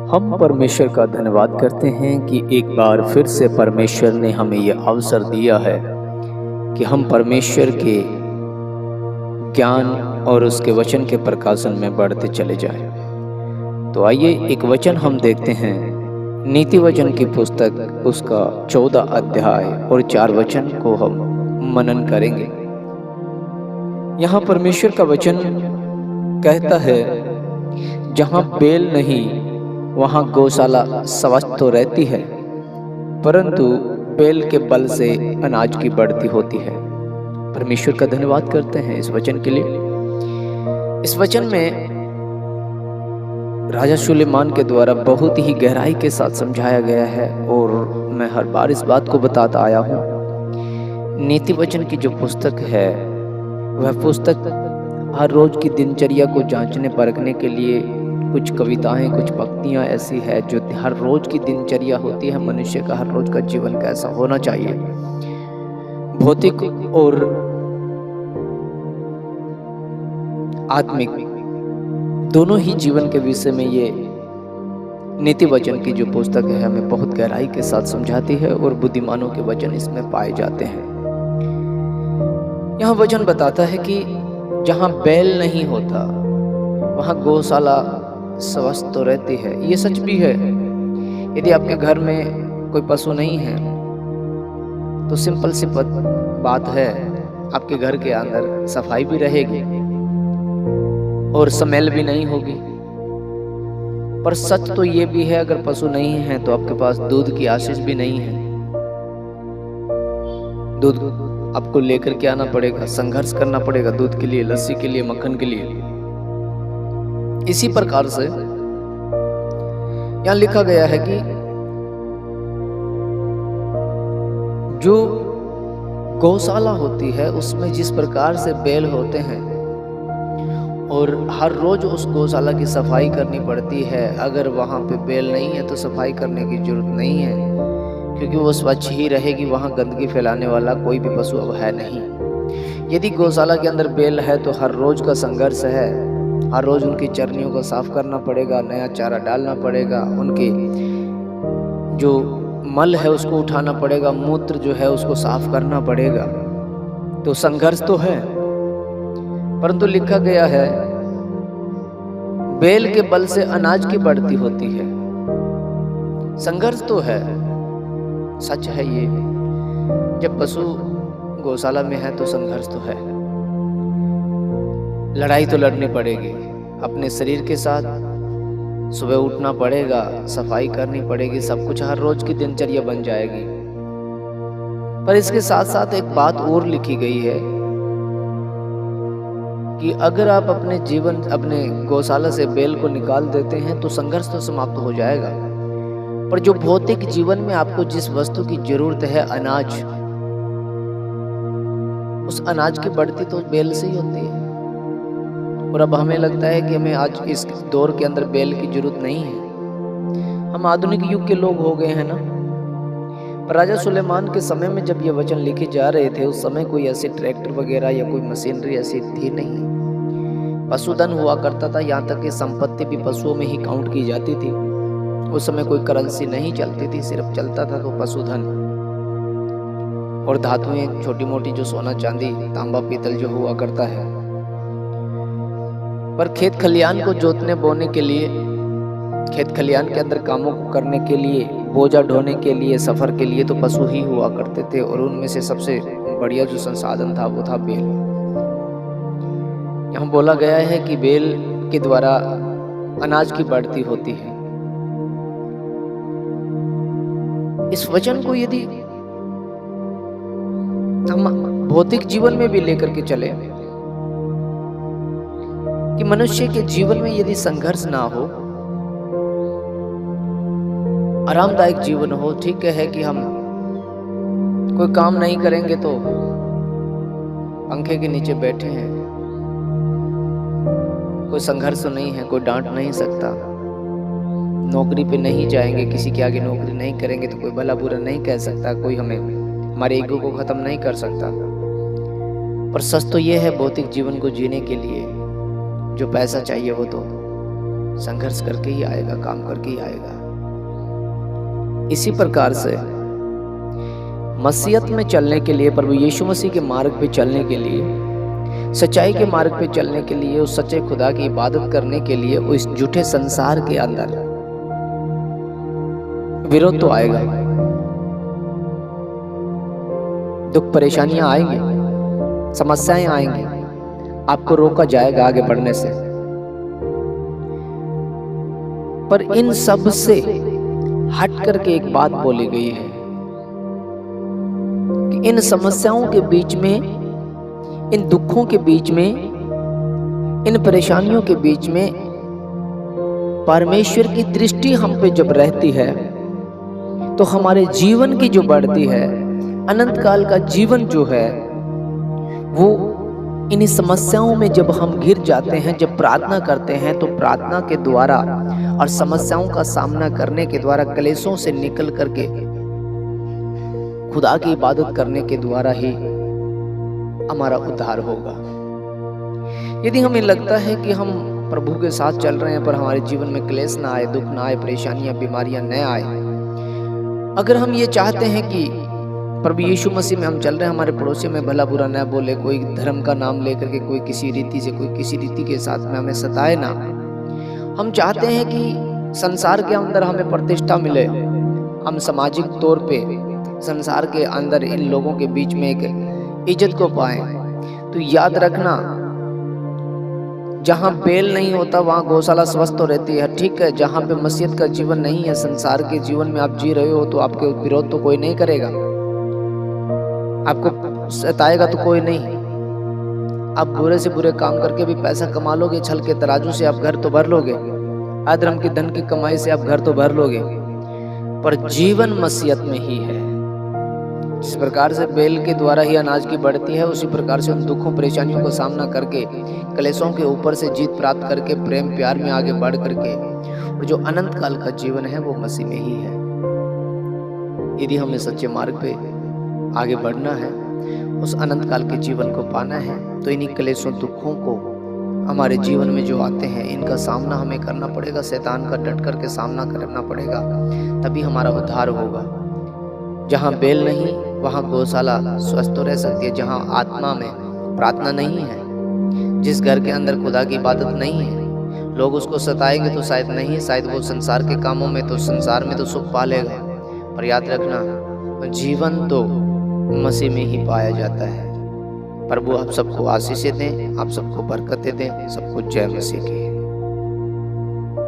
हम परमेश्वर का धन्यवाद करते हैं कि एक बार फिर से परमेश्वर ने हमें यह अवसर दिया है कि हम परमेश्वर के ज्ञान और उसके वचन के प्रकाशन में बढ़ते चले जाएं। तो आइए एक वचन हम देखते हैं, नीति वचन की पुस्तक उसका 14 अध्याय और 4 वचन को हम मनन करेंगे। यहाँ परमेश्वर का वचन कहता है, जहाँ बेल नहीं वहाँ गौशाला स्वस्थ तो रहती है, परंतु बेल के बल से अनाज की बढ़ती होती है। परमेश्वर का धन्यवाद करते हैं इस वचन के लिए। इस वचन में राजा सुलेमान के द्वारा बहुत ही गहराई के साथ समझाया गया है और मैं हर बार इस बात को बताता आया हूँ। नीति वचन की जो पुस्तक है वह पुस्तक हर रोज की दिनचर्या को जांचने परखने के लिए कुछ कविताएं, कुछ पंक्तियां ऐसी है जो हर रोज की दिनचर्या होती है। मनुष्य का हर रोज का जीवन कैसा होना चाहिए, भौतिक और आत्मिक दोनों ही जीवन के विषय में ये नीति वचन की जो पुस्तक है हमें बहुत गहराई के साथ समझाती है और बुद्धिमानों के वचन इसमें पाए जाते हैं। यहाँ वचन बताता है कि जहाँ बैल नहीं होता वहाँ गौशाला स्वस्थ तो रहती है। ये सच भी है। यदि आपके घर में कोई पशु नहीं है तो सिंपल सी बात है, आपके घर के अंदर सफाई भी रहेगी और स्मेल भी नहीं होगी। पर सच तो ये भी है, अगर पशु नहीं है तो आपके पास दूध की आशीष भी नहीं है। दूध आपको लेकर के आना पड़ेगा, संघर्ष करना पड़ेगा दूध के लिए, लस्सी के लिए, मक्खन के लिए। इसी प्रकार से यहां लिखा गया है कि जो गौशाला होती है उसमें जिस प्रकार से बैल होते हैं और हर रोज उस गौशाला की सफाई करनी पड़ती है। अगर वहां पे बैल नहीं है तो सफाई करने की जरूरत नहीं है, क्योंकि वो स्वच्छ ही रहेगी। वहां गंदगी फैलाने वाला कोई भी पशु अब है नहीं। यदि गौशाला के अंदर बैल है तो हर रोज का संघर्ष है। हर रोज उनकी चर्नियों को साफ करना पड़ेगा, नया चारा डालना पड़ेगा, उनके जो मल है उसको उठाना पड़ेगा, मूत्र जो है उसको साफ करना पड़ेगा। तो संघर्ष तो है, परंतु लिखा गया है बैल के बल से अनाज की बढ़ती होती है। संघर्ष तो है, सच है ये। जब पशु गौशाला में है तो संघर्ष तो है, लड़ाई तो लड़नी पड़ेगी अपने शरीर के साथ। सुबह उठना पड़ेगा, सफाई करनी पड़ेगी, सब कुछ हर रोज की दिनचर्या बन जाएगी। पर इसके साथ साथ एक बात और लिखी गई है कि अगर आप अपने गौशाला से बैल को निकाल देते हैं तो संघर्ष तो समाप्त हो जाएगा। पर जो भौतिक जीवन में आपको जिस वस्तु की जरूरत है, अनाज, उस अनाज की बढ़ती तो बैल से ही होती है। और अब हमें लगता है कि हमें आज इस दौर के अंदर बैल की जरूरत नहीं है, हम आधुनिक युग के लोग हो गए हैं ना। पर राजा सुलेमान के समय में जब ये वचन लिखे जा रहे थे उस समय कोई ऐसे ट्रैक्टर वगैरह या कोई मशीनरी ऐसी थी नहीं। पशुधन हुआ करता था, यहाँ तक कि संपत्ति भी पशुओं में ही काउंट की जाती थी। उस समय कोई करेंसी नहीं चलती थी, सिर्फ चलता था तो पशुधन और धातुएं, छोटी मोटी जो सोना चांदी तांबा पीतल जो हुआ करता है। पर खेत खलियान को जोतने बोने के लिए, खेत खलियान के अंदर कामों को करने के लिए, बोझा ढोने के लिए, सफर के लिए तो पशु ही हुआ करते थे। और उनमें से सबसे बढ़िया जो संसाधन था वो था बैल। यहाँ बोला गया है कि बैल के द्वारा अनाज की बढ़ती होती है। इस वचन को यदि हम भौतिक जीवन में भी लेकर के चले कि मनुष्य के जीवन में यदि संघर्ष ना हो, आरामदायक जीवन हो, ठीक है कि हम कोई काम नहीं करेंगे तो पंखे के नीचे बैठे हैं, कोई संघर्ष तो नहीं है, कोई डांट नहीं सकता, नौकरी पे नहीं जाएंगे, किसी के आगे नौकरी नहीं करेंगे तो कोई भला बुरा नहीं कह सकता, कोई हमारे ईगो को खत्म नहीं कर सकता। पर सच तो ये है, भौतिक जीवन को जीने के लिए जो पैसा चाहिए वो तो संघर्ष करके ही आएगा, काम करके ही आएगा। इसी प्रकार से मसीहत में चलने के लिए, प्रभु यीशु मसीह के मार्ग पे चलने के लिए, सच्चाई के मार्ग पे चलने के लिए, उस सच्चे खुदा की इबादत करने के लिए, उस झूठे संसार के अंदर विरोध तो आएगा, दुख परेशानियां आएंगी, समस्याएं आएंगी, आपको रोका जाएगा आगे बढ़ने से। पर इन सब से हट करके एक बात बोली गई है कि इन समस्याओं के बीच में, इन दुखों के बीच में, इन परेशानियों के बीच में परमेश्वर की दृष्टि हम पे जब रहती है तो हमारे जीवन की जो बढ़ती है, अनंत काल का जीवन जो है, वो इन समस्याओं में जब हम घिर जाते हैं, जब प्रार्थना करते हैं, तो प्रार्थना के द्वारा और समस्याओं का सामना करने के द्वारा, क्लेशों से निकल करके खुदा की इबादत करने के द्वारा ही हमारा उद्धार होगा। यदि हमें लगता है कि हम प्रभु के साथ चल रहे हैं पर हमारे जीवन में क्लेश ना आए, दुख ना आए, परेशानियां, बीमारियां न आए, अगर हम ये चाहते हैं कि प्रभु यीशु मसीह में हम चल रहे हैं, हमारे पड़ोसी में भला बुरा न बोले, कोई धर्म का नाम लेकर के कोई किसी रीति से, कोई किसी रीति के साथ में हमें सताए ना, हम चाहते हैं कि संसार के अंदर हमें प्रतिष्ठा मिले, हम सामाजिक तौर पे संसार के अंदर इन लोगों के बीच में एक इज्जत को पाएं, तो याद रखना, जहां बेल नहीं होता वहां गौशाला स्वस्थ तो रहती है। ठीक है, जहां पे मसीहत का जीवन नहीं है, संसार के जीवन में आप जी रहे हो, तो आपके विरोध तो कोई नहीं करेगा, आपको सताएगा तो कोई नहीं। आप बुरे से बुरे काम करके भी पैसा कमा लोगे, छल के तराजू से आप घर तो भर लोगे, अधर्म की धन की कमाई से आप घर तो भर लोगे, पर जीवन मसीहत में ही है। जिस प्रकार से बेल के द्वारा ही अनाज की बढ़ती है, उसी प्रकार से उन दुखों परेशानियों का सामना करके, क्लेशों के ऊपर से जीत प्राप्त करके, प्रेम प्यार में आगे बढ़ करके, और जो अनंत काल का जीवन है वो मसीह में ही है। यदि हमें सच्चे मार्ग पे आगे बढ़ना है, उस अनंत काल के जीवन को पाना है, तो इन्हीं क्लेशों, दुखों को हमारे जीवन में जो आते हैं, इनका सामना हमें करना पड़ेगा, शैतान का डट करके सामना करना पड़ेगा, तभी हमारा उद्धार होगा। जहाँ बेल नहीं वहाँ गौशाला स्वस्थ तो रह सकती है। जहाँ आत्मा में प्रार्थना नहीं है, जिस घर के अंदर खुदा की इबादत नहीं है, लोग उसको सताएंगे तो शायद नहीं, शायद वो संसार के कामों में, तो संसार में तो सुख पा लेगा, पर याद रखना, जीवन तो मसीह में ही पाया जाता है। प्रभु आप सबको आशीषें दें, आप सबको बरकतें दें, सबको जय मसीह की।